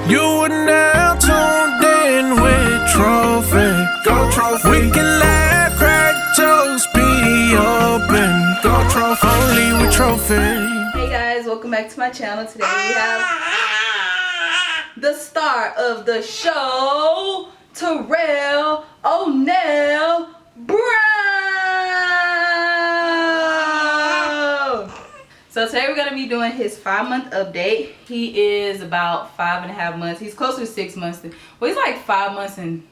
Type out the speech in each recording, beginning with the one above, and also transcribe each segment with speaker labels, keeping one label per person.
Speaker 1: You are now tuned in with Trophy. Go Trophy. We can laugh, crack jokes, be open. Go Trophy. Only with Trophy.
Speaker 2: Hey guys, welcome back to my channel. Today we have the star of the show, Terrell O'Neill Brown. So today we're going to be doing his 5-month update. He is about 5.5 months. He's closer to 6 months. Well, he's like 5 months and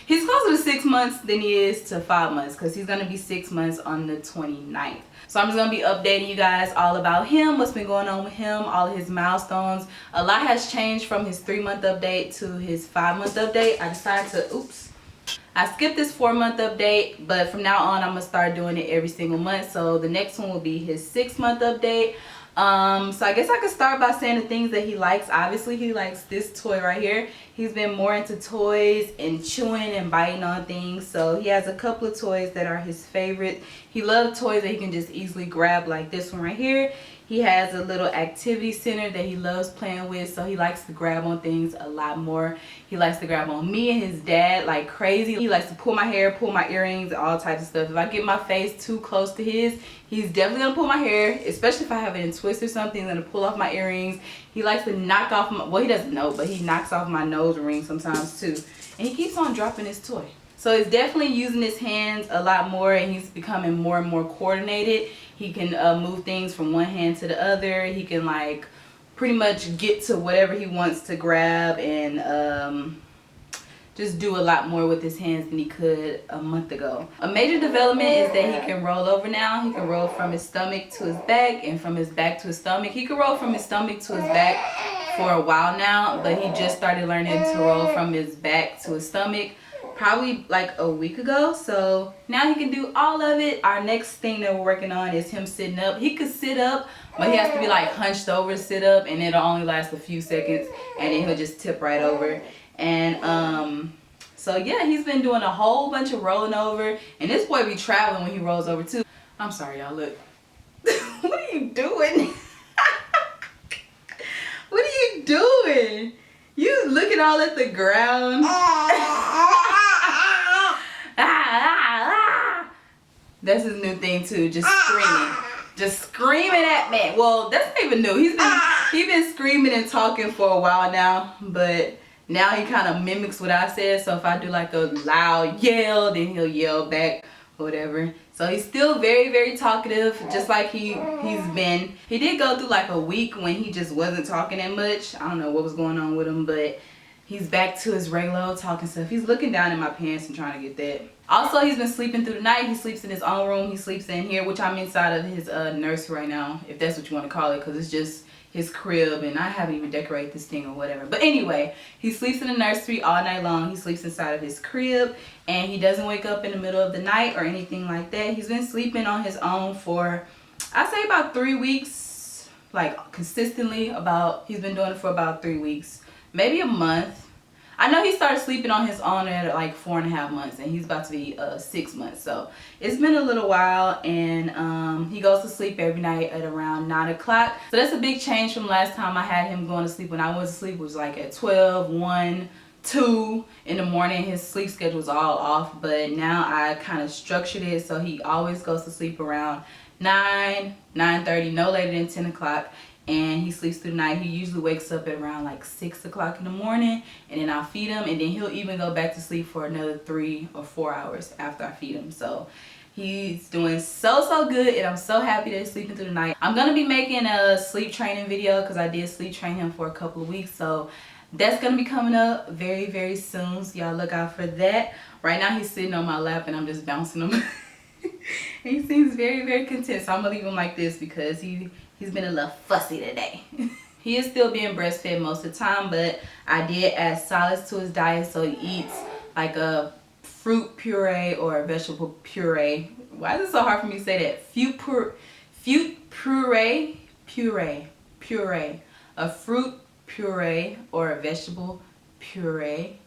Speaker 2: he's closer to 6 months than he is to 5 months because he's going to be 6 months on the 29th. So I'm just going to be updating you guys all about him, what's been going on with him, all of his milestones. A lot has changed from his 3-month update to his 5-month update. I decided to, I skipped this 4-month update, but from now on I'm gonna start doing it every single month. So the next one will be his 6-month update. So I guess I could start by saying the things that he likes. Obviously he likes this toy right here. He's been more into toys and chewing and biting on things. So he has a couple of toys that are his favorite. He loves toys that he can just easily grab, like this one right here. He has a little activity center that he loves playing with, so he likes to grab on things a lot more. He likes to grab on me and his dad like crazy. He likes to pull my hair, pull my earrings, all types of stuff. If I get my face too close to his, he's definitely gonna pull my hair, especially if I have it in twist or something. He's gonna pull off my earrings. He likes to knock off my, well, he doesn't know, but he knocks off my nose ring sometimes too. And he keeps on dropping his toy. So he's definitely using his hands a lot more, and he's becoming more and more coordinated. He can move things from one hand to the other. He can like pretty much get to whatever he wants to grab and just do a lot more with his hands than he could a month ago. A major development is that he can roll over now. He can roll from his stomach to his back and from his back to his stomach. He can roll from his stomach to his back for a while now, but he just started learning to roll from his back to his stomach probably like a week ago. So now he can do all of it. Our next thing that we're working on is him sitting up. He could sit up, but he has to be like hunched over to sit up, and it'll only last a few seconds and then he'll just tip right over. And so yeah, he's been doing a whole bunch of rolling over, and this boy be traveling when he rolls over too. I'm sorry y'all, look. What are you doing? What are you doing? You looking all at the ground. That's his new thing too, just screaming. Just screaming at me. Well, that's not even new. He's been screaming and talking for a while now, but now he kind of mimics what I said. So if I do like a loud yell, then he'll yell back or whatever. So he's still very, very talkative, just like he's been. He did go through like a week when he just wasn't talking that much. I don't know what was going on with him, but he's back to his regular old talking stuff. He's looking down in my pants and trying to get that. Also, he's been sleeping through the night. He sleeps in his own room. He sleeps in here, which I'm inside of his nursery right now, if that's what you want to call it, because it's just his crib and I haven't even decorated this thing or whatever. But anyway, he sleeps in the nursery all night long. He sleeps inside of his crib, and he doesn't wake up in the middle of the night or anything like that. He's been sleeping on his own for, I'd say, about 3 weeks, like consistently. He's been doing it for about 3 weeks, maybe a month. I know he started sleeping on his own at like 4.5 months, and he's about to be 6 months. So it's been a little while, and he goes to sleep every night at around 9 o'clock. So that's a big change from last time I had him going to sleep. When I went to sleep, it was like at 12, 1, 2 in the morning. His sleep schedule was all off, but now I kind of structured it so he always goes to sleep around 9, 9:30, no later than 10 o'clock. And he sleeps through the night. He usually wakes up at around like 6 o'clock in the morning, and then I'll feed him, and then he'll even go back to sleep for another 3 or 4 hours after I feed him. So he's doing so good, and I'm so happy that he's sleeping through the night. I'm gonna be making a sleep training video because I did sleep train him for a couple of weeks, so that's gonna be coming up very, very soon, so y'all look out for that. Right now he's sitting on my lap and I'm just bouncing him. He seems very, very content, so I'm gonna leave him like this because he's been a little fussy today. He is still being breastfed most of the time, but I did add solids to his diet, so he eats like a fruit puree or a vegetable puree. Why is it so hard for me to say that? Puree. A fruit puree or a vegetable puree.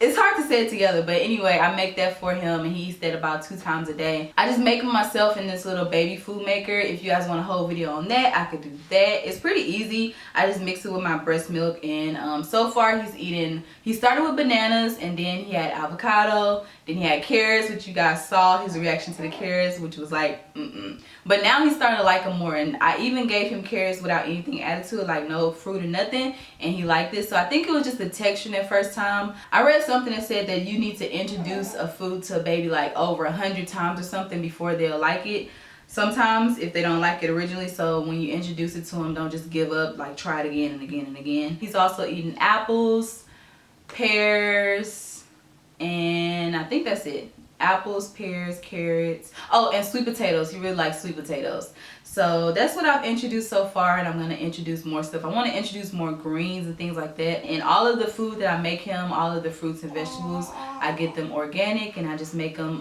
Speaker 2: It's hard to say it together, but anyway, I make that for him and he eats that about 2 times a day. I just make them myself in this little baby food maker. If you guys want a whole video on that, I could do that. It's pretty easy. I just mix it with my breast milk, and so far he started with bananas, and then he had avocado, then he had carrots, which you guys saw his reaction to the carrots, which was like but now he's starting to like them more, and I even gave him carrots without anything added to it, like no fruit or nothing, and he liked it. So I think it was just the texture that first time. I read something that said that you need to introduce a food to a baby like over 100 times or something before they'll like it sometimes, if they don't like it originally. So when you introduce it to them, don't just give up, like try it again and again and again. He's also eating apples, pears, and I think that's it. Apples, pears, carrots, oh, and sweet potatoes. He really likes sweet potatoes. So that's what I've introduced so far, and I'm going to introduce more stuff. I want to introduce more greens and things like that. And all of the food that I make him, all of the fruits and vegetables, I get them organic, and I just make them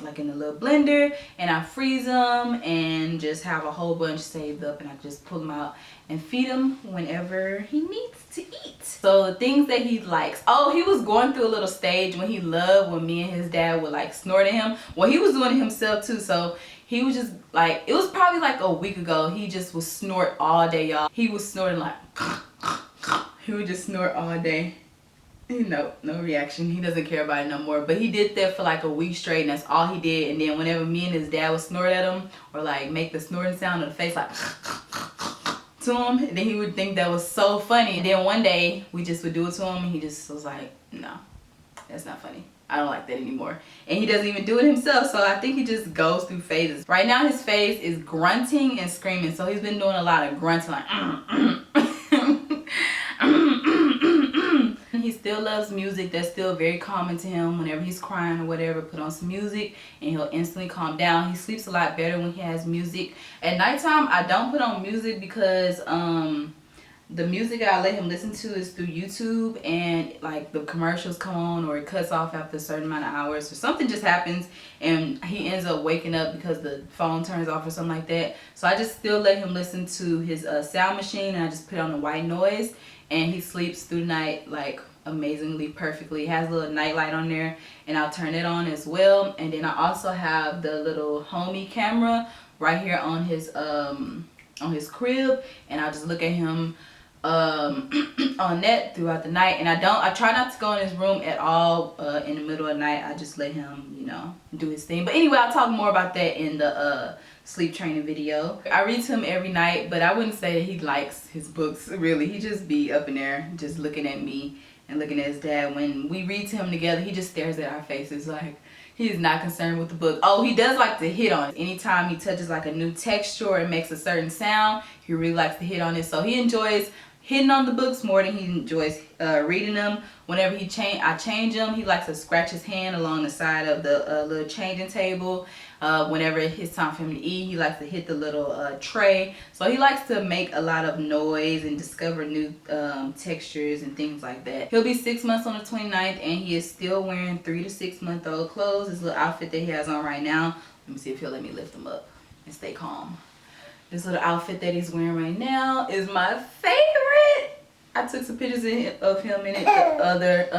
Speaker 2: like in a little blender, and I freeze them and just have a whole bunch saved up, and I just pull them out and feed him whenever he needs to eat. So the things that he likes. Oh, he was going through a little stage when he loved when me and his dad would like snort at him. Well, he was doing it himself too. So he was just like, it was probably like a week ago, he just would snort all day, y'all. He was snorting like he would just snort all day. No reaction. He doesn't care about it no more. But he did that for like a week straight, and that's all he did. And then whenever me and his dad would snort at him, or like make the snorting sound of the face like to him, and then he would think that was so funny. And then one day we just would do it to him, and he just was like, no, that's not funny. I don't like that anymore. And he doesn't even do it himself, so I think he just goes through phases. Right now his phase is grunting and screaming, so he's been doing a lot of grunting like He still loves music. That's still very calming to him. Whenever he's crying or whatever, put on some music and he'll instantly calm down. He sleeps a lot better when he has music. At nighttime, I don't put on music because the music I let him listen to is through YouTube, and like the commercials come on or it cuts off after a certain amount of hours, or something just happens and he ends up waking up because the phone turns off or something like that. So I just still let him listen to his sound machine, and I just put on the white noise, and he sleeps through the night like amazingly perfectly. It has a little night light on there, and I'll turn it on as well. And then I also have the little homie camera right here on his crib, and I'll just look at him on that throughout the night. And I try not to go in his room at all in the middle of the night. I just let him, you know, do his thing. But anyway, I'll talk more about that in the sleep training video. I read to him every night, but I wouldn't say that he likes his books really. He just be up in there just looking at me and looking at his dad. When we read to him together, he just stares at our faces like he's not concerned with the book. Oh, he does like to hit on it. Anytime he touches like a new texture or it makes a certain sound, he really likes to hit on it. So he enjoys hitting on the books more than he enjoys reading them. Whenever I change them, he likes to scratch his hand along the side of the little changing table. Whenever it's time for him to eat, he likes to hit the little tray. So he likes to make a lot of noise and discover new textures and things like that. He'll be 6 months on the 29th, and he is still wearing 3 to 6 month old clothes. This little outfit that he has on right now. Let me see if he'll let me lift him up and stay calm. This little outfit that he's wearing right now is my favorite. I took some pictures of him in it the other,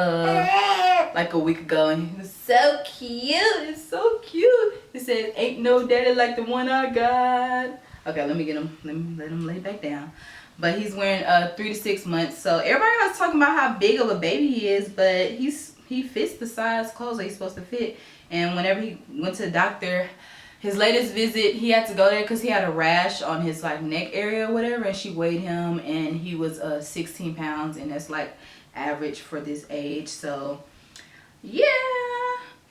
Speaker 2: like a week ago, and he was so cute. It's so cute. It says, "Ain't no daddy like the one I got." Okay, let me get him. Let him lay back down. But he's wearing 3 to 6 months. So everybody was talking about how big of a baby he is, but he fits the size clothes that he's supposed to fit. And whenever he went to the doctor, his latest visit, he had to go there because he had a rash on his like neck area or whatever, and she weighed him, and he was 16 pounds, and that's like average for this age. So yeah,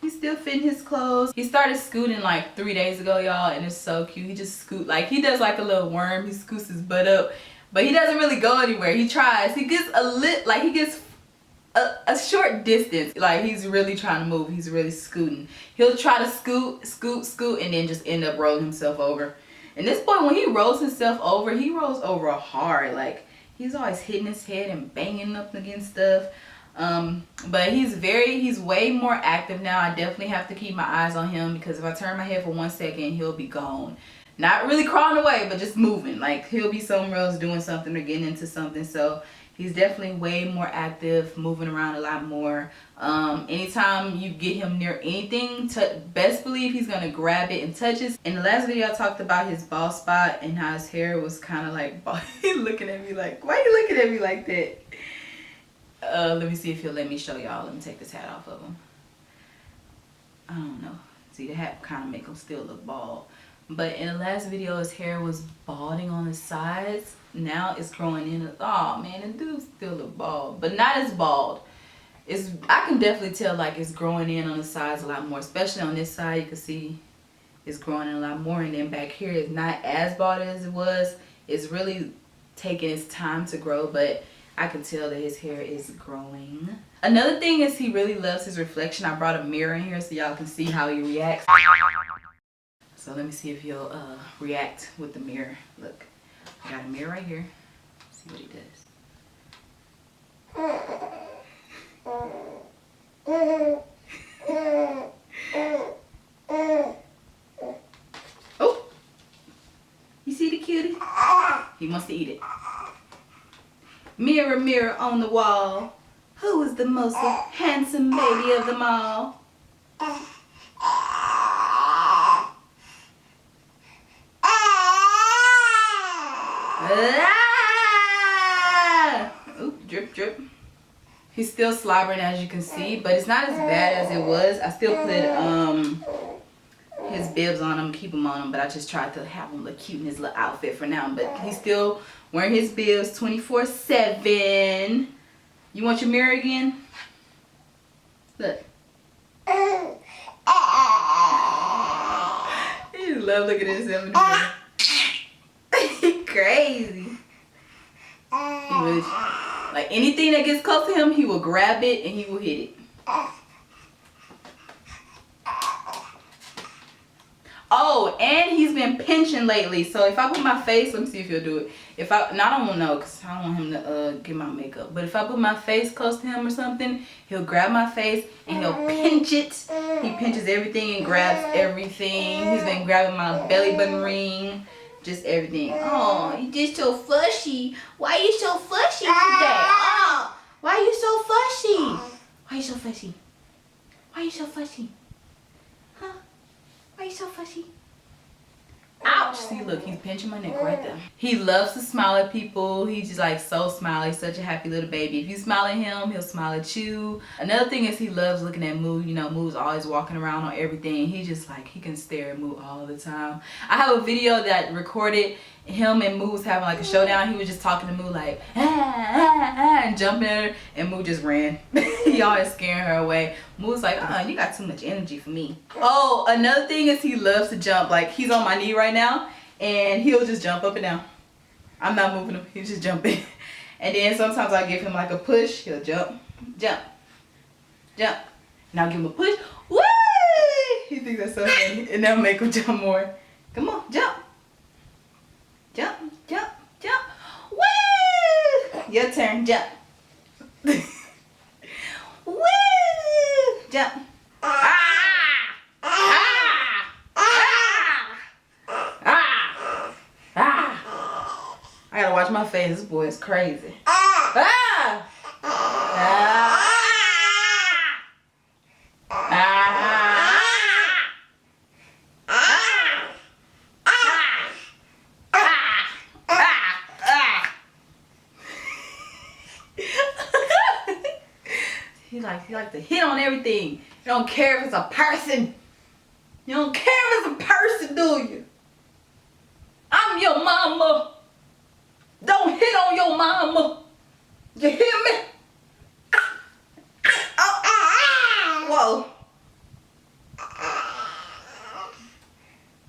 Speaker 2: he's still fitting his clothes. He started scooting like 3 days ago, y'all, and it's so cute. He just scoot like he does like a little worm. He scoots his butt up, but he doesn't really go anywhere. He tries. He gets a short distance. Like he's really trying to move. He's really scooting. He'll try to scoot, and then just end up rolling himself over. And this boy, when he rolls himself over, he rolls over hard. Like he's always hitting his head and banging up against stuff. But he's way more active now. I definitely have to keep my eyes on him, because if I turn my head for 1 second, he'll be gone. Not really crawling away, but just moving. Like he'll be somewhere else doing something or getting into something. So He's definitely way more active, moving around a lot more. Anytime you get him near anything, best believe he's gonna grab it and touch it. In the last video, I talked about his bald spot and how his hair was kind of like looking at me like, why are you looking at me like that? Let me see if he'll let me show y'all. Let me take this hat off of him. I don't know. See, the hat kind of make him still look bald. But in the last video, his hair was balding on the sides. Now it's growing in. Oh man, the dude still look bald, but not as bald. I can definitely tell like it's growing in on the sides a lot more, especially on this side. You can see it's growing in a lot more, and then back here it's not as bald as it was. It's really taking its time to grow, but I can tell that his hair is growing. Another thing is he really loves his reflection. I brought a mirror in here so y'all can see how he reacts. So let me see if he'll react with the mirror. Look, I got a mirror right here. Let's see what he does. Oh, you see the cutie? He wants to eat it. Mirror, mirror on the wall, who is the most handsome baby of them all? Oop, drip, drip. He's still slobbering, as you can see, but it's not as bad as it was. I still put his bibs on him, keep him on him, but I just tried to have him look cute in his little outfit for now. But he's still wearing his bibs 24/7. You want your mirror again? Look. He just love looking at himself in the mirror. He crazy. He really, like anything that gets close to him, he will grab it and he will hit it. Oh, and he's been pinching lately. So if I put my face, let me see if he'll do it. I don't know, because I don't want him to get my makeup. But if I put my face close to him or something, he'll grab my face and he'll pinch it. He pinches everything and grabs everything. He's been grabbing my belly button ring. Just everything. Oh, you just so fushy. Why you so fushy today? Oh, why you so fushy? Why you so fushy? Why you so fushy? Huh? Why you so fushy? Ouch! See, look, he's pinching my neck right there. He loves to smile at people. He's just like so smiley. He's such a happy little baby. If you smile at him, he'll smile at you. Another thing is he loves looking at Moo. You know, Moo's always walking around on everything. He just like, he can stare at Moo all the time. I have a video that recorded him and Moo was having like a showdown. He was just talking to Moo like, and jumping at her, and Moo just ran. He always scaring her away. Moo's like, you got too much energy for me. Oh, another thing is he loves to jump. Like, he's on my knee right now, and he'll just jump up and down. I'm not moving him, he's just jumping. And then sometimes I give him like a push, he'll jump, jump, jump. And I'll give him a push, woo! He thinks that's so funny, and that'll make him jump more. Come on, jump. Jump, jump, jump. Woo! Your turn, jump. Woo! Jump. Ah! Ah! Ah! Ah! Ah! I gotta watch my face. This boy is crazy. Ah! Ah! Ah! He likes to hit on everything. You don't care if it's a person. You don't care if it's a person, do you? I'm your mama. Don't hit on your mama. You hear me? Oh, whoa.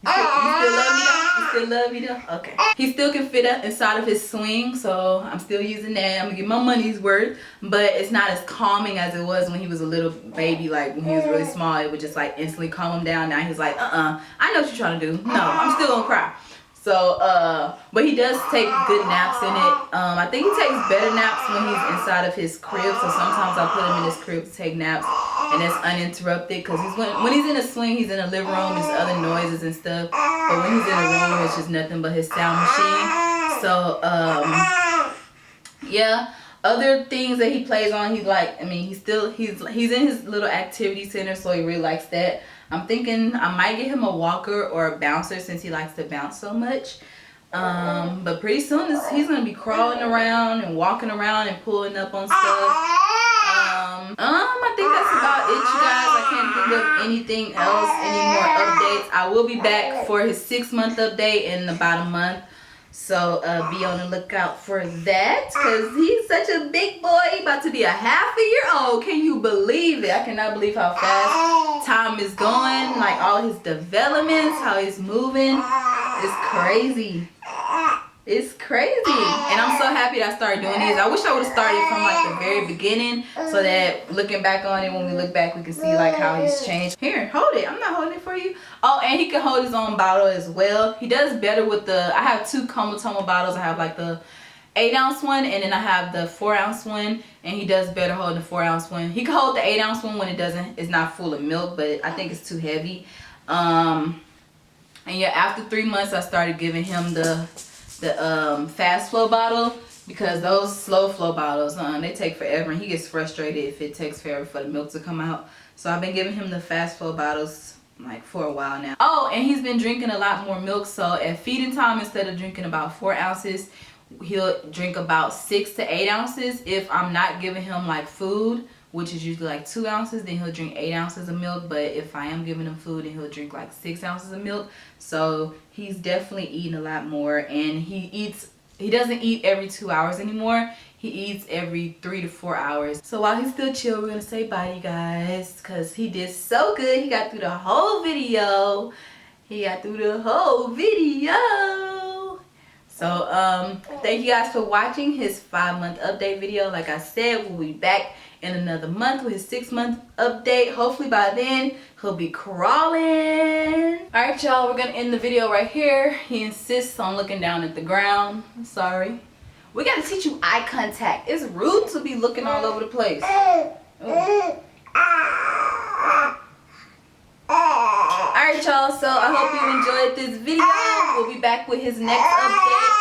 Speaker 2: You still love me though? You still love me though? Okay. He still can fit inside of his swing, so I'm still using that. I'm gonna get my money's worth, but it's not as calming as it was when he was a little baby. Like when he was really small, it would just like instantly calm him down. Now he's like, I know what you're trying to do. No, I'm still gonna cry. So, but he does take good naps in it. I think he takes better naps when he's inside of his crib. So sometimes I put him in his crib to take naps, and it's uninterrupted. Because when he's in a swing, he's in a living room. There's other noises and stuff. But when he's in a room, it's just nothing but his sound machine. So, yeah. Other things that he plays on, he's like, I mean, he's in his little activity center, so he really likes that. I'm thinking I might get him a walker or a bouncer since he likes to bounce so much. But pretty soon he's gonna be crawling around and walking around and pulling up on stuff. I think that's about it, you guys. I can't think of anything else, any more updates. I will be back for his 6-month update in about a month. So be on the lookout for that, because he's such a big boy. He's about to be a half a year old. Can you believe it? I cannot believe how fast time is going. Like all his developments, how he's moving. It's crazy. It's crazy. And I'm so happy that I started doing these. I wish I would have started from like the very beginning, so that looking back on it, when we look back, we can see like how he's changed. Here, hold it. I'm not holding it for you. Oh, and he can hold his own bottle as well. He does better with the, I have 2 Comotomo bottles. I have like the 8-ounce one, and then I have the 4-ounce one, and he does better holding the 4-ounce one. He can hold the 8-ounce one when it's not full of milk, but I think it's too heavy. And yeah, after 3 months, I started giving him the fast flow bottle, because those slow flow bottles, they take forever, and he gets frustrated if it takes forever for the milk to come out. So I've been giving him the fast flow bottles like for a while now. Oh, and he's been drinking a lot more milk. So at feeding time, instead of drinking about 4 ounces, he'll drink about 6 to 8 ounces. If I'm not giving him like food, which is usually like 2 ounces, then he'll drink 8 ounces of milk. But if I am giving him food, then he'll drink like 6 ounces of milk. So he's definitely eating a lot more, and he doesn't eat every 2 hours anymore. He eats every 3 to 4 hours. So while he's still chill, we're gonna say bye, you guys, because he did so good. He got through the whole video. So thank you guys for watching his 5-month update video. Like I said, we'll be back in another month with his 6-month update. Hopefully by then he'll be crawling. All right, y'all, we're gonna end the video right here. He insists on looking down at the ground. I'm sorry. We gotta teach you eye contact. It's rude to be looking all over the place. Alright, y'all, so I hope you enjoyed this video. We'll be back with his next update.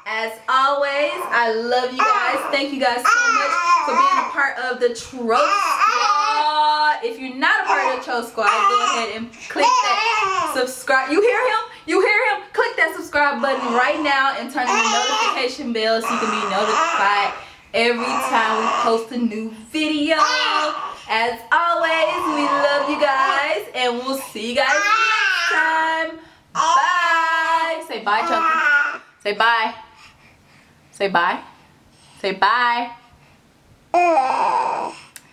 Speaker 2: As always, I love you guys. Thank you guys so much for being a part of the Tro Squad. If you're not a part of the Tro Squad, go ahead and click that subscribe. You hear him? You hear him? Click that subscribe button right now and turn on the notification bell so you can be notified every time we post a new video. As always, we love you guys, and we'll see you guys next time. Bye. Say bye, Chunky. Say bye. Say bye. Say bye.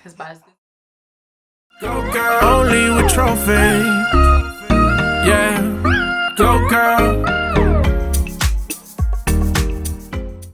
Speaker 2: His bye's good.
Speaker 1: Go girl, only with trophy. Yeah, go girl.